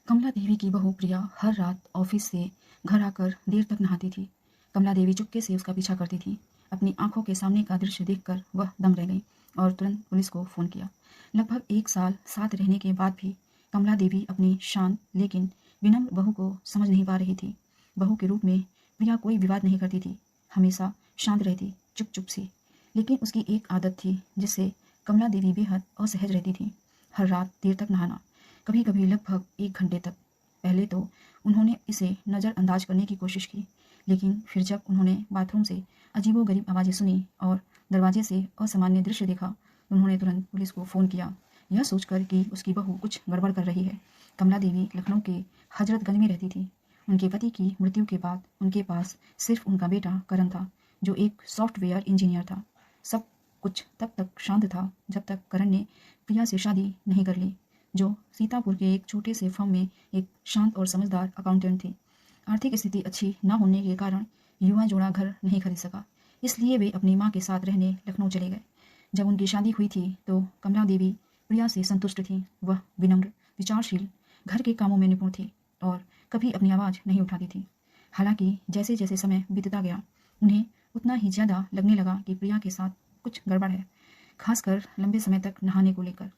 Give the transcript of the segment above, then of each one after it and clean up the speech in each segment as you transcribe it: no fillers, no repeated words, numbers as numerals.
कमला देवी की बहू प्रिया हर रात ऑफिस से घर आकर देर तक नहाती थी। कमला देवी चुपके से उसका पीछा करती थी। अपनी आंखों के सामने का दृश्य देखकर वह दंग रह गई और तुरंत पुलिस को फ़ोन किया। लगभग 1 साल साथ रहने के बाद भी कमला देवी अपनी शांत लेकिन विनम्र बहू को समझ नहीं पा रही थी। बहू के रूप में प्रिया कोई विवाद नहीं करती थी, हमेशा शांत रहती, चुप चुप सी। लेकिन उसकी एक आदत थी जिससे कमला देवी बेहद असहज रहती थी। हर रात देर तक नहाना, कभी कभी लगभग 1 घंटे तक। पहले तो उन्होंने इसे नज़रअंदाज करने की कोशिश की, लेकिन फिर जब उन्होंने बाथरूम से अजीबोगरीब आवाज़ें सुनी और दरवाजे से असामान्य दृश्य देखा, उन्होंने तुरंत पुलिस को फ़ोन किया, यह सोचकर कि उसकी बहू कुछ गड़बड़ कर रही है। कमला देवी लखनऊ के हजरतगंज में रहती थी। उनके पति की मृत्यु के बाद उनके पास सिर्फ उनका बेटा करण था, जो एक सॉफ्टवेयर इंजीनियर था। सब कुछ तब तक शांत था जब तक करण ने प्रिया से शादी नहीं कर ली, जो सीतापुर के एक छोटे से फर्म में एक शांत और समझदार अकाउंटेंट थी। आर्थिक स्थिति अच्छी न होने के कारण युवा जोड़ा घर नहीं खरीद सका, इसलिए वे अपनी माँ के साथ रहने लखनऊ चले गए। जब उनकी शादी हुई थी तो कमला देवी प्रिया से संतुष्ट थी। वह विनम्र, विचारशील, घर के कामों में निपुण थी और कभी अपनी आवाज़ नहीं उठाती थी। हालांकि जैसे जैसे समय बीतता गया, उन्हें उतना ही ज़्यादा लगने लगा कि प्रिया के साथ कुछ गड़बड़ है, खासकर लंबे समय तक नहाने को लेकर।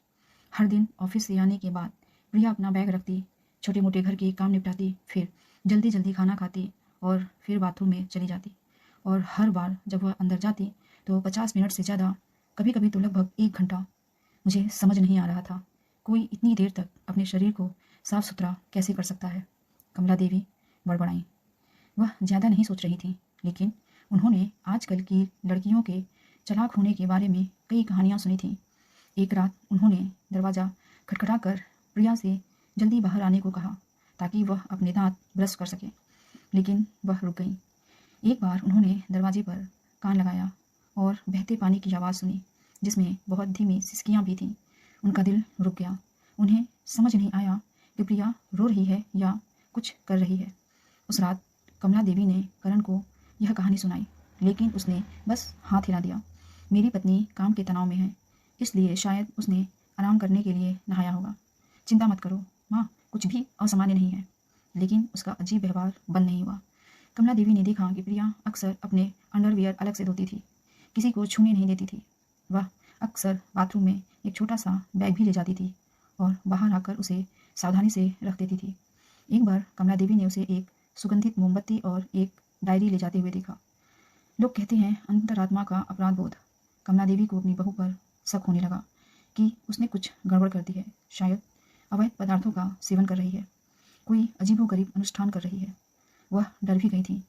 हर दिन ऑफिस से आने के बाद प्रिया अपना बैग रखती, छोटे मोटे घर के काम निपटाती, फिर जल्दी जल्दी खाना खाती और फिर बाथरूम में चली जाती। और हर बार जब वह अंदर जाती तो 50 मिनट से ज़्यादा, कभी कभी तो लगभग 1 घंटा। मुझे समझ नहीं आ रहा था, कोई इतनी देर तक अपने शरीर को साफ सुथरा कैसे कर सकता है। कमला देवी बड़बड़ाई। वह ज़्यादा नहीं सोच रही थी, लेकिन उन्होंने आजकल की लड़कियों के चालाक होने के बारे में कई कहानियाँ सुनी थीं। एक रात उन्होंने दरवाज़ा खटखटाकर प्रिया से जल्दी बाहर आने को कहा ताकि वह अपने दांत ब्रश कर सके, लेकिन वह रुक गई। एक बार उन्होंने दरवाजे पर कान लगाया और बहते पानी की आवाज़ सुनी, जिसमें बहुत धीमी सिसकियाँ भी थीं। उनका दिल रुक गया। उन्हें समझ नहीं आया कि प्रिया रो रही है या कुछ कर रही है। उस रात कमला देवी ने करण को यह कहानी सुनाई, लेकिन उसने बस हाथ हिला दिया। मेरी पत्नी काम के तनाव में है, इसलिए शायद उसने आराम करने के लिए नहाया होगा। चिंता मत करो माँ, कुछ भी असामान्य नहीं है। लेकिन उसका अजीब व्यवहार बंद नहीं हुआ। कमला देवी ने देखा कि प्रिया अक्सर अपने अंडरवियर अलग से धोती थी, किसी को छूने नहीं देती थी। वह अक्सर बाथरूम में एक छोटा सा बैग भी ले जाती थी और बाहर आकर उसे सावधानी से रख देती थी। एक बार कमला देवी ने उसे एक सुगंधित मोमबत्ती और एक डायरी ले जाते हुए देखा। लोग कहते हैं अंतरात्मा का अपराध बोध। कमला देवी को अपनी बहू पर शक होने लगा कि उसने कुछ गड़बड़ कर दी है। शायद अवैध पदार्थों का सेवन कर रही है, कोई अजीबोगरीब अनुष्ठान कर रही है। वह डर भी गई थी,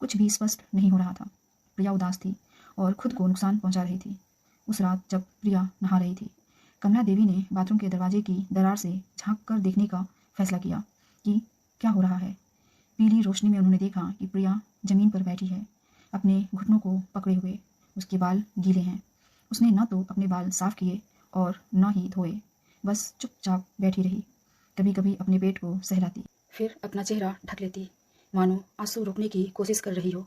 कुछ भी स्पष्ट नहीं हो रहा था। प्रिया उदास थी और खुद को नुकसान पहुंचा रही थी। उस रात जब प्रिया नहा रही थी, कमला देवी ने बाथरूम के दरवाजे की दरार से झांक कर देखने का फैसला किया कि क्या हो रहा है। पीली रोशनी में उन्होंने देखा कि प्रिया जमीन पर बैठी है, अपने घुटनों को पकड़े हुए। उसके बाल गीले हैं। उसने न तो अपने बाल साफ किए और न ही धोए, बस चुपचाप बैठी रही। कभी कभी अपने पेट को सहलाती, फिर अपना चेहरा ढक लेती, मानो आंसू रोकने की कोशिश कर रही हो।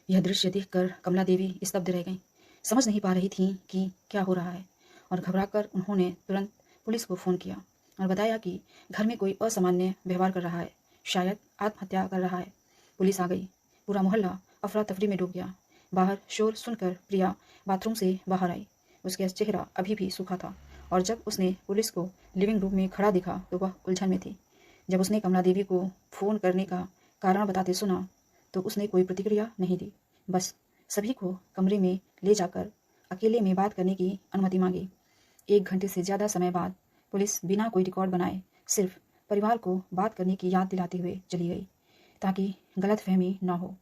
यह दृश्य देखकर कमला देवी स्तब्ध रह गईं। समझ नहीं पा रही थी कि क्या हो रहा है और घबराकर उन्होंने तुरंत पुलिस को फ़ोन किया और बताया कि घर में कोई असामान्य व्यवहार कर रहा है, शायद आत्महत्या कर रहा है। पुलिस आ गई। पूरा मोहल्ला अफरा तफरी में डूब गया। बाहर शोर सुनकर प्रिया बाथरूम से बाहर आई। उसका चेहरा अभी भी सूखा था और जब उसने पुलिस को लिविंग रूम में खड़ा देखा तो वह उलझन में थी। जब उसने कमला देवी को फ़ोन करने का कारण बताते सुना तो उसने कोई प्रतिक्रिया नहीं दी, बस सभी को कमरे में ले जाकर अकेले में बात करने की अनुमति मांगी। 1 घंटे से ज़्यादा समय बाद पुलिस बिना कोई रिकॉर्ड बनाए सिर्फ परिवार को बात करने की याद दिलाते हुए चली गई, ताकि गलतफहमी न हो।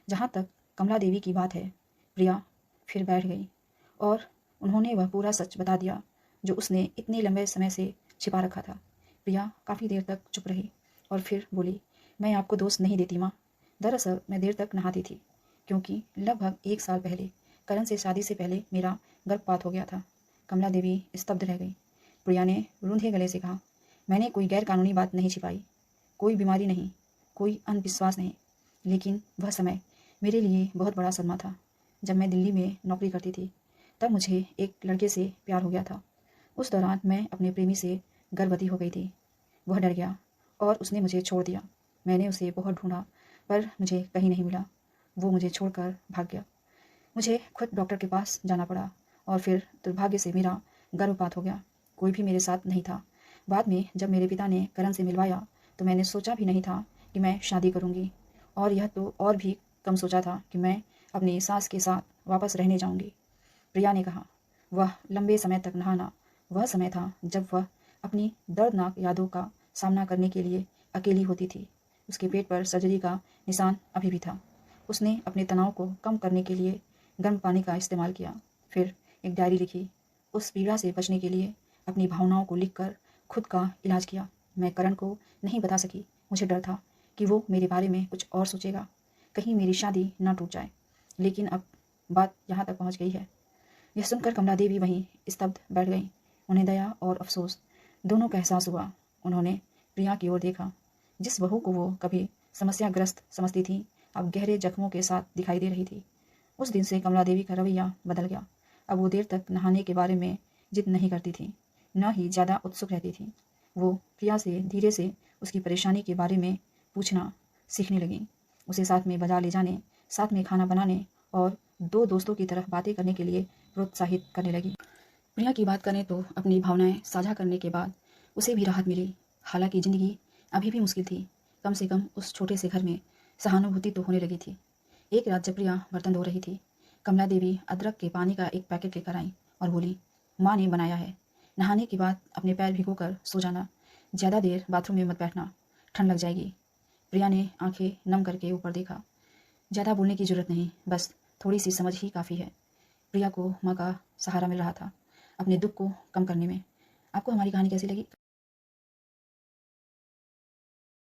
जहाँ तक कमला देवी की बात है, प्रिया फिर बैठ गई और उन्होंने वह पूरा सच बता दिया जो उसने इतने लंबे समय से छिपा रखा था। प्रिया काफ़ी देर तक चुप रही और फिर बोली, मैं आपको दोष नहीं देती माँ। दरअसल मैं देर तक नहाती थी क्योंकि लगभग 1 साल पहले करण से शादी से पहले मेरा गर्भपात हो गया था। कमला देवी स्तब्ध रह गई। प्रिया ने रूंधे गले से कहा, मैंने कोई गैरकानूनी बात नहीं छिपाई, कोई बीमारी नहीं, कोई अंधविश्वास नहीं, लेकिन वह समय मेरे लिए बहुत बड़ा सदमा था। जब मैं दिल्ली में नौकरी करती थी तब मुझे एक लड़के से प्यार हो गया था। उस दौरान मैं अपने प्रेमी से गर्भवती हो गई थी। वह डर गया और उसने मुझे छोड़ दिया। मैंने उसे बहुत ढूंढा पर मुझे कहीं नहीं मिला। वो मुझे छोड़कर भाग गया। मुझे खुद डॉक्टर के पास जाना पड़ा और फिर दुर्भाग्य से मेरा गर्भपात हो गया। कोई भी मेरे साथ नहीं था। बाद में जब मेरे पिता ने करण से मिलवाया तो मैंने सोचा भी नहीं था कि मैं शादी करूंगी, और यह तो और भी कम सोचा था कि मैं अपनी सास के साथ वापस रहने जाऊंगी। प्रिया ने कहा। वह लंबे समय तक नहाना वह समय था जब वह अपनी दर्दनाक यादों का सामना करने के लिए अकेली होती थी। उसके पेट पर सर्जरी का निशान अभी भी था। उसने अपने तनाव को कम करने के लिए गर्म पानी का इस्तेमाल किया। फिर एक डायरी लिखी। उस पीड़ा से बचने के लिए अपनी भावनाओं को लिखकर खुद का इलाज किया। मैं करण को नहीं बता सकी। मुझे डर था कि वो मेरे बारे में कुछ और सोचेगा, कहीं मेरी शादी न टूट जाए। लेकिन अब बात यहाँ तक पहुँच गई है। यह सुनकर कमला देवी वहीं स्तब्ध बैठ गईं। उन्हें दया और अफसोस दोनों का एहसास हुआ। उन्होंने प्रिया की ओर देखा। जिस बहू को वो कभी समस्याग्रस्त समझती थी अब गहरे जख्मों के साथ दिखाई दे रही थी। उस दिन से कमला देवी का रवैया बदल गया। अब वो देर तक नहाने के बारे में जिद नहीं करती थी, न ही ज़्यादा उत्सुक रहती थी। वो प्रिया से धीरे से उसकी परेशानी के बारे में पूछना सीखने लगी। उसे साथ में बाजार ले जाने, साथ में खाना बनाने और दो दोस्तों की तरह बातें करने के लिए प्रोत्साहित करने लगी। प्रिया की बात करें तो अपनी भावनाएं साझा करने के बाद उसे भी राहत मिली। हालांकि ज़िंदगी अभी भी मुश्किल थी, कम से कम उस छोटे से घर में सहानुभूति तो होने लगी थी। एक रात जब प्रिया बर्तन धो रही थी, कमला देवी अदरक के पानी का एक पैकेट लेकर आई और बोली, माँ ने बनाया है, नहाने के बाद अपने पैर भिगोकर सो जाना, ज़्यादा देर बाथरूम में मत बैठना, ठंड लग जाएगी। प्रिया ने आंखें नम करके ऊपर देखा। ज़्यादा बोलने की जरूरत नहीं, बस थोड़ी सी समझ ही काफ़ी है। प्रिया को माँ का सहारा मिल रहा था अपने दुख को कम करने में। आपको हमारी कहानी कैसी लगी?